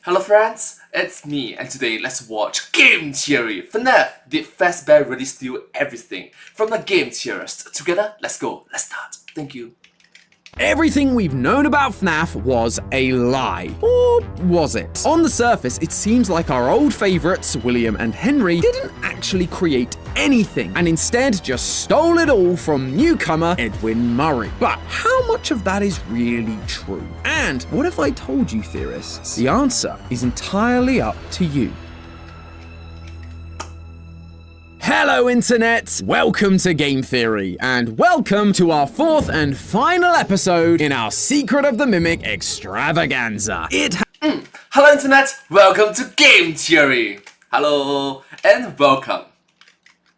Hello friends, it's me, and today let's watch Game Theory. FNAF, did Fazbear really steal everything from the game theorists? Together, let's go, let's start. Thank you. Everything we've known about FNAF was a lie. Or was it? On the surface, it seems like our old favourites, William and Henry, didn't actually create anything, and instead just stole it all from newcomer Edwin Murray. But how much of that is really true? And what if I told you, theorists? The answer is entirely up to you. Hello Internet! Welcome to Game Theory, and welcome to our fourth and final episode in our Secret of the Mimic extravaganza. Hello Internet, welcome to Game Theory. Hello, and welcome.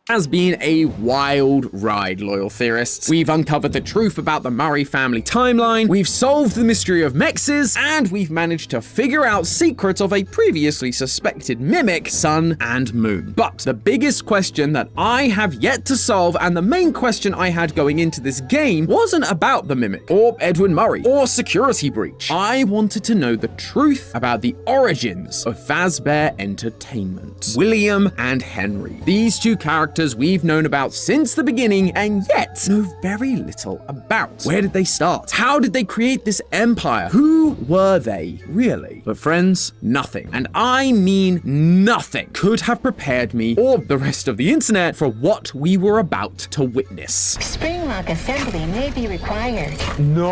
Has been a wild ride, loyal theorists. We've uncovered the truth about the Murray family timeline, we've solved the mystery of mexes, and we've managed to figure out secrets of a previously suspected mimic, Sun and Moon. But the biggest question that I have yet to solve, and the main question I had going into this game, wasn't about the mimic, or Edwin Murray, or security breach. I wanted to know the truth about the origins of Fazbear Entertainment. William and Henry. These two characters we've known about since the beginning and yet know very little about. Where did they start? How did they create this empire? Who were they, really? But friends, nothing, and I mean nothing, could have prepared me or the rest of the internet for what we were about to witness. Spring lock assembly may be required. No!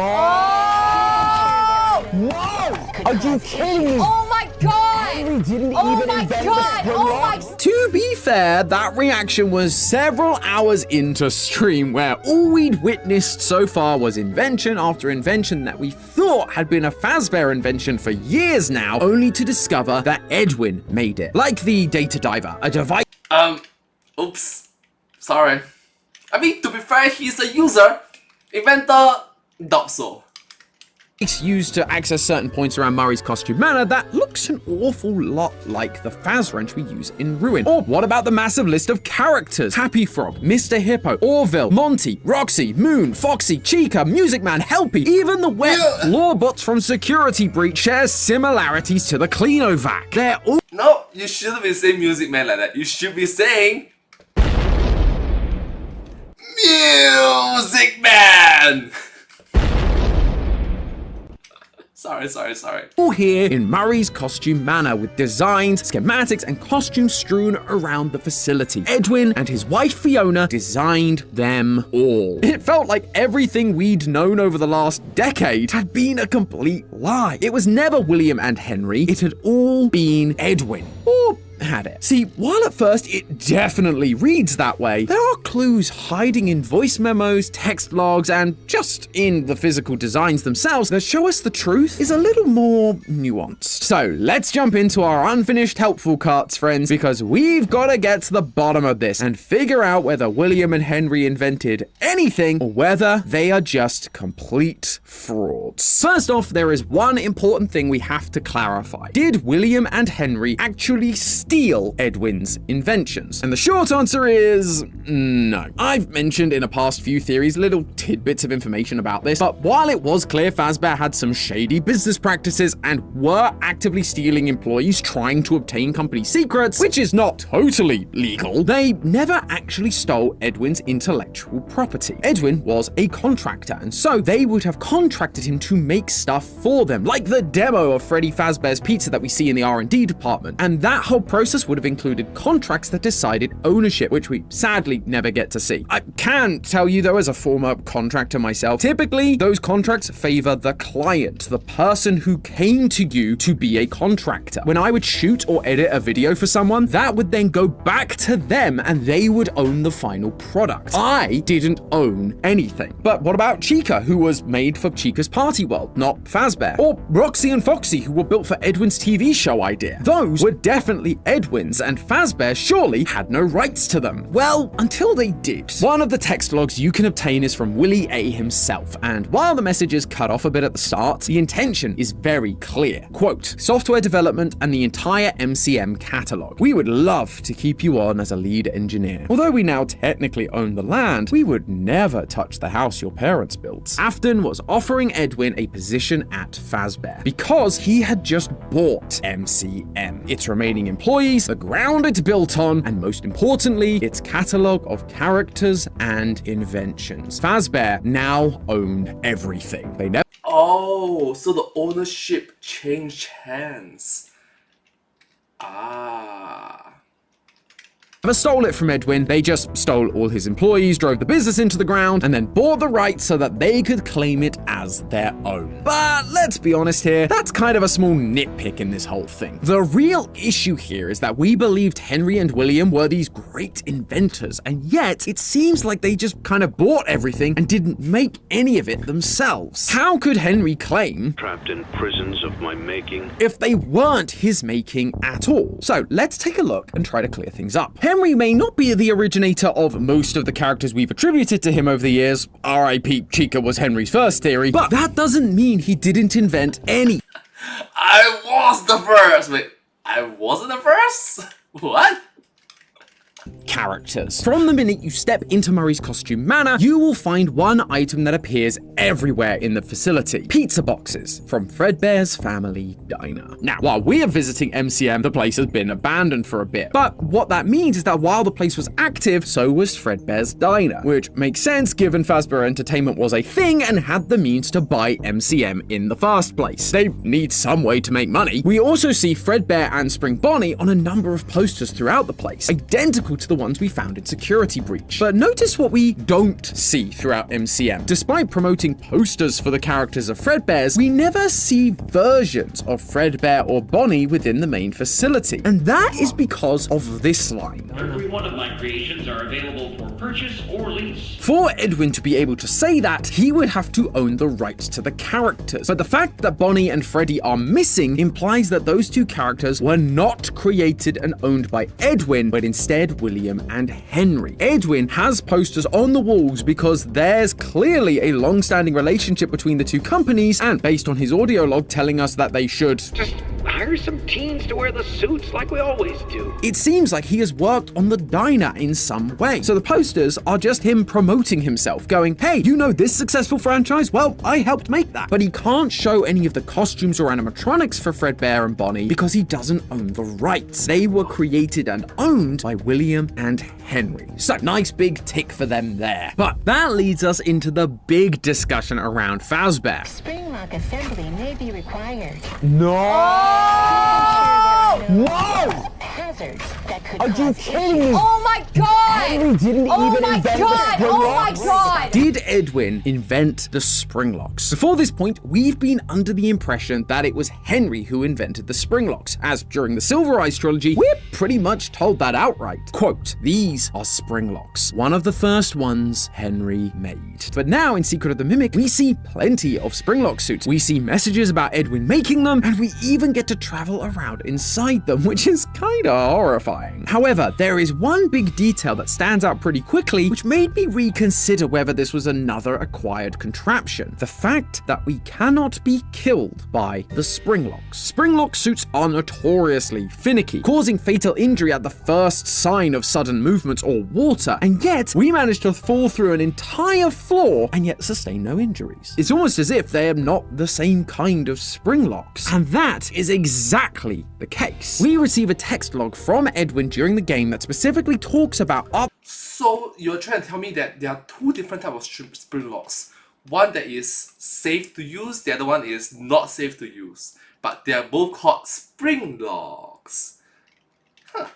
Are you kidding me? Oh my god! Henry didn't Oh even my invent god! the Oh my... To be fair, that reaction was several hours into stream, where all we'd witnessed so far was invention after invention that we thought had been a Fazbear invention for years now, only to discover that Edwin made it. Like the data diver, a device... Oops. Sorry. I mean, to be fair, he's a user. Inventor, doubt so. used to access certain points around Murray's costume manor that looks an awful lot like the Faz wrench we use in Ruin. Or what about the massive list of characters? Happy Frog, Mr. Hippo, Orville, Monty, Roxy, Moon, Foxy, Chica, Music Man, Helpy, even the wet floorbots from Security Breach share similarities to the Cleanovac. They're all... No, you shouldn't be saying Music Man like that. You should be saying... Music Man! Sorry. All here in Murray's costume manor with designs, schematics, and costumes strewn around the facility. Edwin and his wife Fiona designed them all. It felt like everything we'd known over the last decade had been a complete lie. It was never William and Henry, it had all been Edwin. Or had it. See, while at first it definitely reads that way, there are clues hiding in voice memos, text logs, and just in the physical designs themselves that show us the truth is a little more nuanced. So let's jump into our unfinished helpful carts, friends, because we've got to get to the bottom of this and figure out whether William and Henry invented anything or whether they are just complete frauds. First off, there is one important thing we have to clarify. Did William and Henry actually steal Edwin's inventions? And the short answer is no. I've mentioned in a past few theories little tidbits of information about this, but while it was clear Fazbear had some shady business practices and were actively stealing employees trying to obtain company secrets, which is not totally legal, they never actually stole Edwin's intellectual property. Edwin was a contractor, and so they would have contracted him to make stuff for them, like the demo of Freddy Fazbear's Pizza that we see in the R&D department. And that whole process would have included contracts that decided ownership, which we sadly never get to see. I can tell you though, as a former contractor myself, typically those contracts favor the client, the person who came to you to be a contractor. When I would shoot or edit a video for someone, that would then go back to them and they would own the final product. I didn't own anything. But what about Chica, who was made for Chica's Party World, not Fazbear? Or Roxy and Foxy, who were built for Edwin's TV show idea? Those were definitely Edwin's, and Fazbear surely had no rights to them. Well, until they did. One of the text logs you can obtain is from Willie A himself, and while the message is cut off a bit at the start, the intention is very clear. Quote, software development and the entire MCM catalog. We would love to keep you on as a lead engineer. Although we now technically own the land, we would never touch the house your parents built. Afton was offering Edwin a position at Fazbear because he had just bought MCM, its remaining employees, the ground it's built on, and most importantly, its catalog of characters and inventions. Fazbear now owned everything. They never Oh, so the ownership changed hands. Ah. stole it from Edwin, they just stole all his employees, drove the business into the ground, and then bought the rights so that they could claim it as their own. But let's be honest here, that's kind of a small nitpick in this whole thing. The real issue here is that we believed Henry and William were these great inventors, and yet it seems like they just kind of bought everything and didn't make any of it themselves. How could Henry claim Trapped in prisons of my making if they weren't his making at all? So let's take a look and try to clear things up. Henry may not be the originator of most of the characters we've attributed to him over the years. R.I.P. Chica was Henry's first theory, but that doesn't mean he didn't invent any. I was the first! Wait, I wasn't the first? What? Characters. From the minute you step into Murray's Costume Manor, you will find one item that appears everywhere in the facility. Pizza boxes from Fredbear's family diner. Now, while we are visiting MCM, the place has been abandoned for a bit. But what that means is that while the place was active, so was Fredbear's diner, which makes sense given Fazbear Entertainment was a thing and had the means to buy MCM in the first place. They need some way to make money. We also see Fredbear and Spring Bonnie on a number of posters throughout the place, identical to the ones we found in Security Breach. But notice what we don't see throughout MCM. Despite promoting posters for the characters of Fredbear's, we never see versions of Fredbear or Bonnie within the main facility. And that is because of this line. Every one of my creations are available for purchase or lease. For Edwin to be able to say that, he would have to own the rights to the characters. But the fact that Bonnie and Freddy are missing implies that those two characters were not created and owned by Edwin, but instead William and Henry. Edwin has posters on the walls because there's clearly a long-standing relationship between the two companies, and based on his audio log telling us that they should just hire some teens to wear the suits like we always do. It seems like he has worked on the diner in some way. So the posters are just him promoting himself, going, hey, you know this successful franchise? Well, I helped make that. But he can't show any of the costumes or animatronics for Fredbear and Bonnie because he doesn't own the rights. They were created and owned by William and Henry. So nice big tick for them there. But that leads us into the big discussion around Fazbear. Spring lock assembly may be required. No! No! Hazards that could Are you cause kidding me? Oh my god! Henry didn't Oh even my invent god! the spring Oh my locks. god! Did Edwin invent the spring locks? Before this point, we've been under the impression that it was Henry who invented the spring locks, as during the Silver Eyes trilogy, we're pretty much told that outright. Quote, these are spring locks, one of the first ones Henry made. But now in Secret of the Mimic, we see plenty of spring lock suits. We see messages about Edwin making them, and we even get to travel around inside them, which is kinda horrifying. However, there is one big detail that stands out pretty quickly, which made me reconsider whether this was another acquired contraption. The fact that we cannot be killed by the spring locks. Spring lock suits are notoriously finicky, causing fatal injury at the first sign of sudden movement or water, and yet we managed to fall through an entire floor and yet sustain no injuries. It's almost as if they are not the same kind of spring locks, and that is exactly the case. We receive a text log from Edwin during the game that specifically talks about So you're trying to tell me that there are two different types of spring locks. One that is safe to use, the other one is not safe to use. But they are both called spring locks. Huh.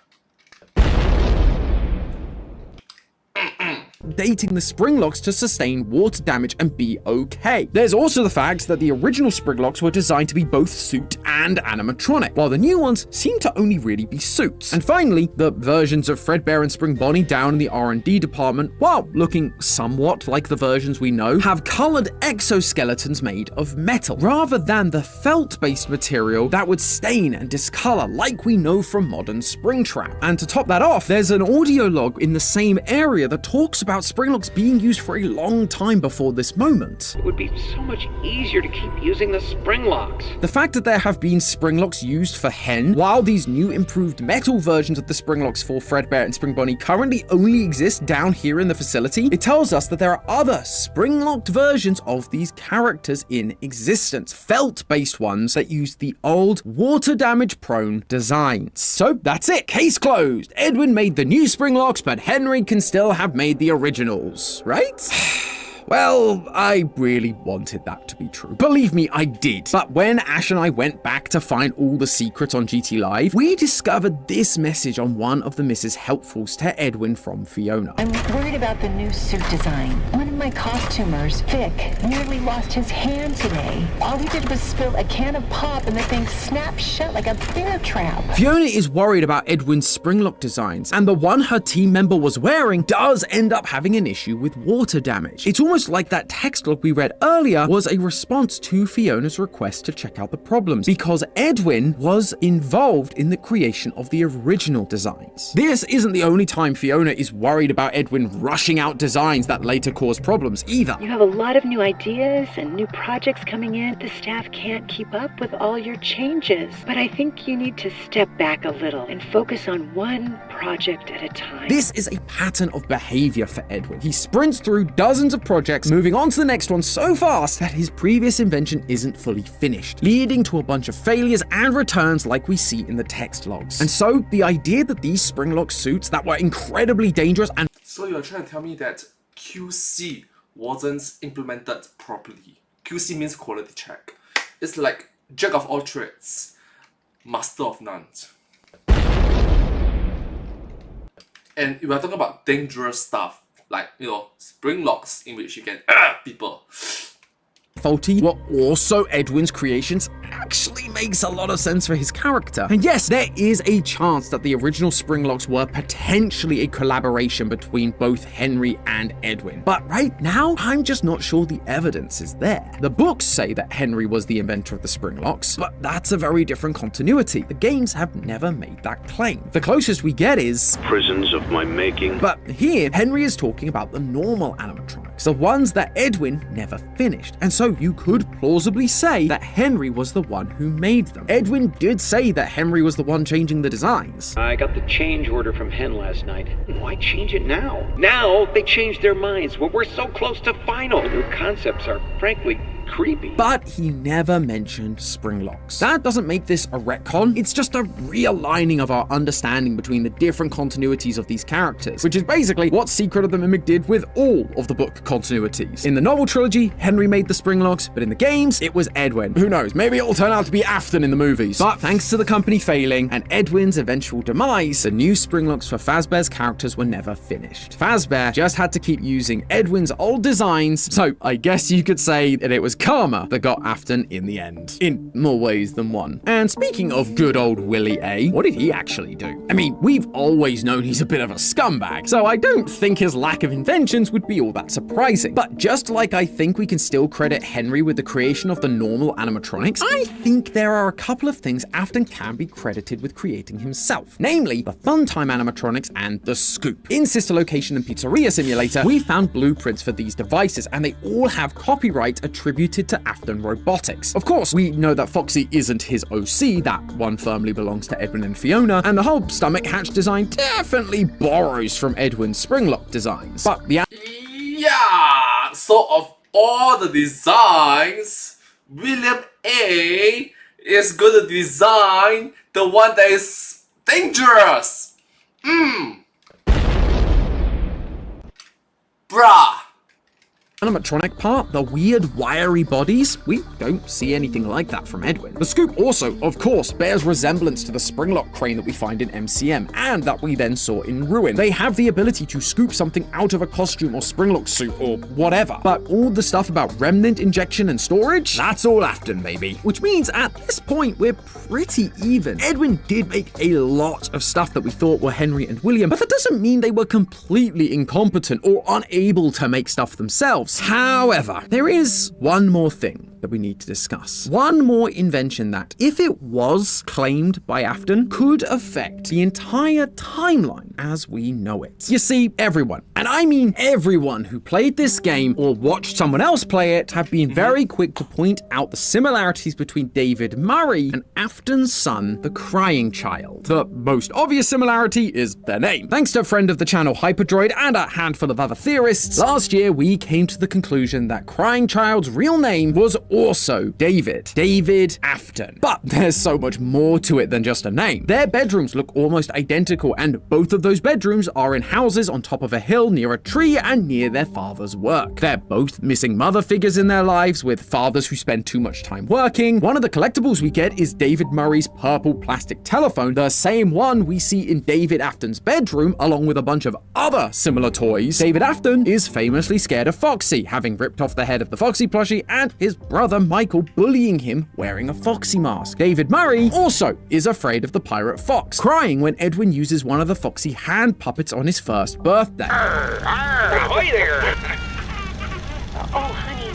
dating the spring locks to sustain water damage and be okay. There's also the fact that the original spring locks were designed to be both suit and animatronic, while the new ones seem to only really be suits. And finally, the versions of Fredbear and Spring Bonnie down in the R&D department, while looking somewhat like the versions we know, have colored exoskeletons made of metal, rather than the felt-based material that would stain and discolor like we know from modern Springtrap. And to top that off, there's an audio log in the same area that talks about spring locks being used for a long time before this moment. It would be so much easier to keep using the spring locks. The fact that there have been spring locks used for Hen, while these new improved metal versions of the spring locks for Fredbear and Spring Bonnie currently only exist down here in the facility, it tells us that there are other spring-locked versions of these characters in existence, felt-based ones that use the old water damage prone designs. So that's it, case closed. Edwin made the new spring locks, but Henry can still have made the originals, right? Well, I really wanted that to be true. Believe me, I did. But when Ash and I went back to find all the secrets on GT Live, we discovered this message on one of the Mrs. Helpfuls to Edwin from Fiona. I'm worried about the new suit design. One of my costumers, Vic, nearly lost his hand today. All he did was spill a can of pop and the thing snapped shut like a bear trap. Fiona is worried about Edwin's springlock designs, and the one her team member was wearing does end up having an issue with water damage. It's almost like that text log we read earlier was a response to Fiona's request to check out the problems, because Edwin was involved in the creation of the original designs. This isn't the only time Fiona is worried about Edwin rushing out designs that later cause problems either. You have a lot of new ideas and new projects coming in. The staff can't keep up with all your changes, but I think you need to step back a little and focus on one project at a time. This is a pattern of behavior for Edwin. He sprints through dozens of projects, moving on to the next one so fast that his previous invention isn't fully finished, leading to a bunch of failures and returns like we see in the text logs. And so the idea that these springlock suits that were incredibly dangerous and So you're trying to tell me that QC wasn't implemented properly. QC means quality check. It's like jack of all trades, master of none. And we are talking about dangerous stuff, like, spring locks in which you can people. faulty were also Edwin's creations actually makes a lot of sense for his character. And yes, there is a chance that the original Springlocks were potentially a collaboration between both Henry and Edwin. But right now, I'm just not sure the evidence is there. The books say that Henry was the inventor of the Springlocks, but that's a very different continuity. The games have never made that claim. The closest we get is Prisons of my making. But here, Henry is talking about the normal animatronics, the ones that Edwin never finished. And so you could plausibly say that Henry was the one who made them. Edwin did say that Henry was the one changing the designs. I got the change order from Hen last night. Why change it now? Now they changed their minds. Well, we're so close to final. New concepts are frankly creepy. But he never mentioned Springlocks. That doesn't make this a retcon, it's just a realigning of our understanding between the different continuities of these characters, which is basically what Secret of the Mimic did with all of the book continuities. In the novel trilogy, Henry made the Springlocks, but in the games, it was Edwin. Who knows, maybe it'll turn out to be Afton in the movies. But thanks to the company failing and Edwin's eventual demise, the new Springlocks for Fazbear's characters were never finished. Fazbear just had to keep using Edwin's old designs, so I guess you could say that it was karma that got Afton in the end, in more ways than one. And speaking of good old Willie A, what did he actually do? I mean, we've always known he's a bit of a scumbag, so I don't think his lack of inventions would be all that surprising. But just like I think we can still credit Henry with the creation of the normal animatronics, I think there are a couple of things Afton can be credited with creating himself, namely the Funtime animatronics and the Scoop. In Sister Location and Pizzeria Simulator, we found blueprints for these devices, and they all have copyright attributed to Afton Robotics. Of course, we know that Foxy isn't his OC, that one firmly belongs to Edwin and Fiona, and the whole stomach hatch design definitely borrows from Edwin's Springlock designs. But the Yeah, so of all the designs, William A is going to design the one that is dangerous. Bruh. animatronic part, the weird wiry bodies, we don't see anything like that from Edwin. The scoop also, of course, bears resemblance to the Springlock crane that we find in MCM, and that we then saw in Ruin. They have the ability to scoop something out of a costume or Springlock suit or whatever. But all the stuff about remnant injection and storage, that's all Afton, baby. Which means at this point, we're pretty even. Edwin did make a lot of stuff that we thought were Henry and William, but that doesn't mean they were completely incompetent or unable to make stuff themselves. However, there is one more thing that we need to discuss. One more invention that, if it was claimed by Afton, could affect the entire timeline as we know it. You see, everyone, and I mean everyone who played this game or watched someone else play it, have been very quick to point out the similarities between David Murray and Afton's son, the Crying Child. The most obvious similarity is their name. Thanks to a friend of the channel Hyperdroid and a handful of other theorists, last year we came to the conclusion that Crying Child's real name was also David Afton. But there's so much more to it than just a name. Their bedrooms look almost identical, and both of those bedrooms are in houses on top of a hill near a tree and near their father's work. They're both missing mother figures in their lives, with fathers who spend too much time working. One of the collectibles we get is David Murray's purple plastic telephone, the same one we see in David Afton's bedroom, along with a bunch of other similar toys. David Afton is famously scared of Foxy, having ripped off the head of the Foxy plushie, and his brother Michael bullying him wearing a Foxy mask. David Murray also is afraid of the pirate Fox, crying when Edwin uses one of the Foxy hand puppets on his first birthday. Ahoy there! Oh, honey,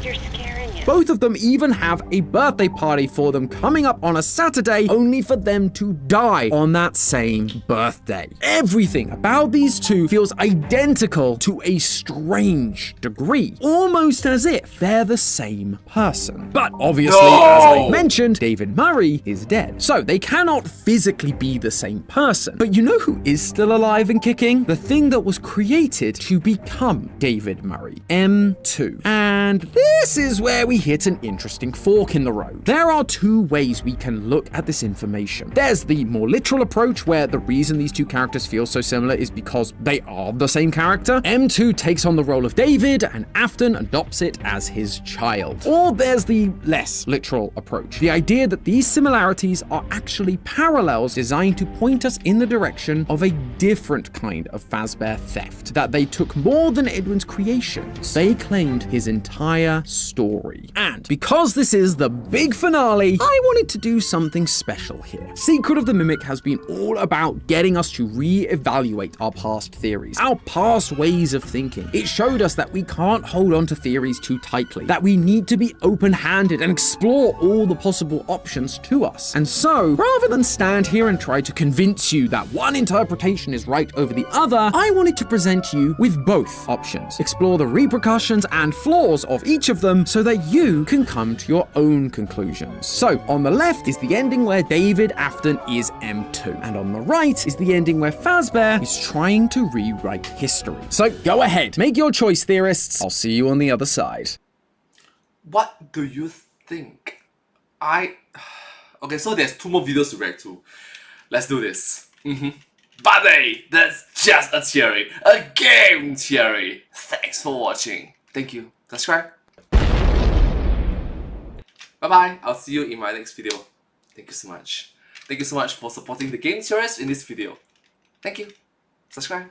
you're scaring him. Both of them even have a birthday party for them coming up on a Saturday, only for them to die on that same birthday. Everything about these two feels identical to a strange degree, almost as if they're the same person. But obviously, as I mentioned, David Murray is dead, so they cannot physically be the same person. But you know who is still alive and kicking? The thing that was created to become David Murray, M2. And this is where we hit an interesting fork in the road. There are two ways we can look at this information. There's the more literal approach, where the reason these two characters feel so similar is because they are the same character. M2 takes on the role of David, and Afton adopts it as his child. Or there's the less literal approach, the idea that these similarities are actually parallels designed to point us in the direction of a different kind of Fazbear theft, that they took more than Edwin's creations. They claimed his entire story. And because this is the big finale, I wanted to do something special here. Secret of the Mimic has been all about getting us to re-evaluate our past theories, our past ways of thinking. It showed us that we can't hold on to theories too tightly, that we need to be open-handed and explore all the possible options to us. And so, rather than stand here and try to convince you that one interpretation is right over the other, I wanted to present you with both options, explore the repercussions and flaws of each of them so that you can come to your own conclusions. So, on the left is the ending where David Afton is M2, and on the right is the ending where Fazbear is trying to rewrite history. So, go ahead, make your choice, theorists. I'll see you on the other side. What do you think? Okay, so there's 2 more videos to react to. Let's do this. Buddy, that's just a theory. A game theory. Thanks for watching. Thank you. Subscribe. Bye-bye. I'll see you in my next video. Thank you so much. Thank you so much for supporting the game theorists in this video. Thank you. Subscribe.